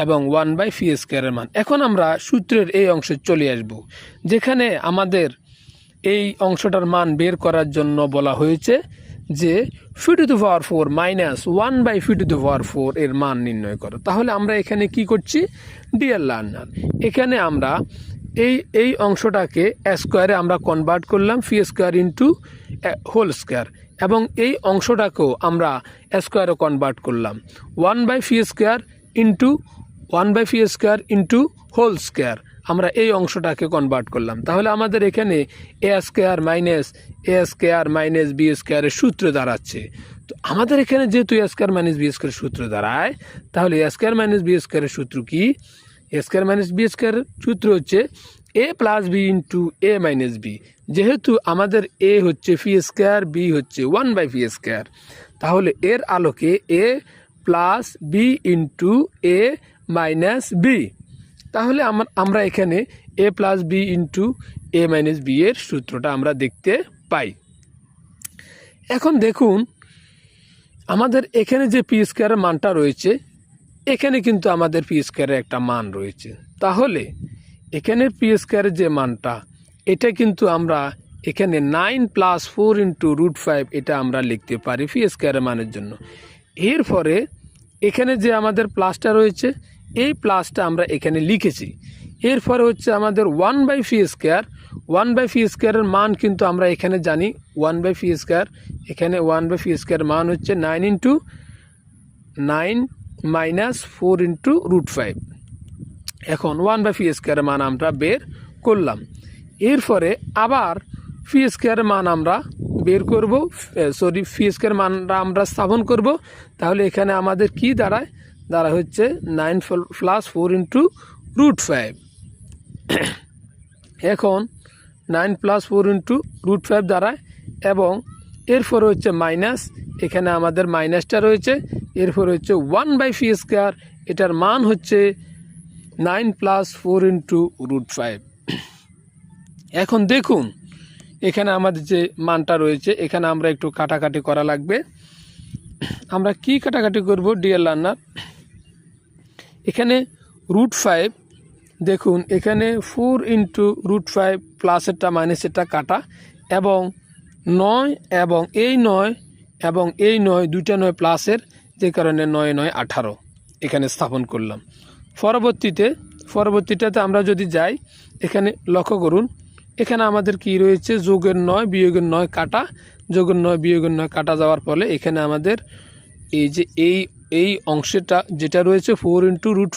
এবং 1/phi²-এর মান। এখন আমরা সূত্রের এই অংশে চলে আসব, যেখানে আমাদের এই অংশটার মান বের করার জন্য বলা হয়েছে যে phi⁴ মাইনাস 1/phi⁴ এর মান নির্ণয় করো। তাহলে আমরা এখানে কি করছি, ডিয়ার লার্নার, এখানে আমরা এই অংশটাকে স্কোয়ারে আমরা কনভার্ট করলাম, phi² ইন্টু হোল স্কোয়ার, এবং এই অংশটাকেও আমরা স্কোয়ারে কনভার্ট করলাম 1/phi² ইন্টু হোল স্কোয়ার। আমরা এই অংশটাকে কনভার্ট করলাম। তাহলে আমাদের এখানে a² মাইনাস b² এর সূত্র দাঁড়াচ্ছে। তো আমাদের এখানে যেহেতু a² মাইনাস b² সূত্র দাঁড়ায়, তাহলে a² মাইনাস b² এর সূত্র কি? a² মাইনাস b² সূত্র হচ্ছে a plus b into a minus b। যেহেতু আমাদের a হচ্ছে phi², b হচ্ছে 1/phi², তাহলে এর আলোকে a plus b into a minus b। তাহলে আমরা এখানে a plus b into a minus b এর সূত্রটা আমরা দেখতে পাই। এখন দেখুন, আমাদের এখানে যে phi² মানটা রয়েছে, এখানে কিন্তু আমাদের phi² একটা মান রয়েছে। তাহলে এখানের phi² যে মানটা, এটা কিন্তু আমরা এখানে 9 + 4 ইন্টু √5 এটা আমরা লিখতে পারি phi² মানের জন্য। এরপরে এখানে যে আমাদের প্লাসটা রয়েছে, এই প্লাসটা আমরা এখানে লিখেছি। এরপরে হচ্ছে আমাদের 1/phi², এর মান কিন্তু আমরা এখানে জানি 1/phi², এখানে 1/phi² মান হচ্ছে 9 ইন্টু 9 মাইনাস 4 ইন্টু √5। এখন 1/phi² মান আমরা বের করলাম। এরপরে আবার phi² মান আমরা বের করব, phi² মানটা আমরা স্থাপন করব। তাহলে এখানে আমাদের কি দাঁড়ায় হচ্ছে 9 + 4 ইন্টু √5। এখন 9 + 4 ইন্টু √5 দাঁড়ায়, এবং এরপরে হচ্ছে মাইনাস, এখানে আমাদের মাইনাসটা রয়েছে। এরপরে হচ্ছে 1/phi², এটার মান হচ্ছে 9 + 4 ইন্টু √5। এখন দেখুন, এখানে আমাদের যে মানটা রয়েছে, এখানে আমরা একটু কাটাকাটি করা লাগবে। আমরা কি কাটাকাটি করব ডিয়ার লার্নার? এখানে √5, দেখুন এখানে 4 ইন্টু √5 প্লাসেরটা মাইনাসেরটা কাটা, এবং 9 এবং এই 9 এবং এই 9, দুইটা 9 প্লাসের, যে কারণে 9 9 18 এখানে স্থাপন করলাম। পরবর্তীটাতে আমরা যদি যাই, এখানে লক্ষ্য করুন, এখানে আমাদের কি রয়েছে, যোগের 9 বিয়োগের 9 কাটা, যোগের 9 বিয়োগের 9 কাটা যাওয়ার ফলে এখানে আমাদের এই যে এই অংশটা যেটা রয়েছে 4 ইন্টু √5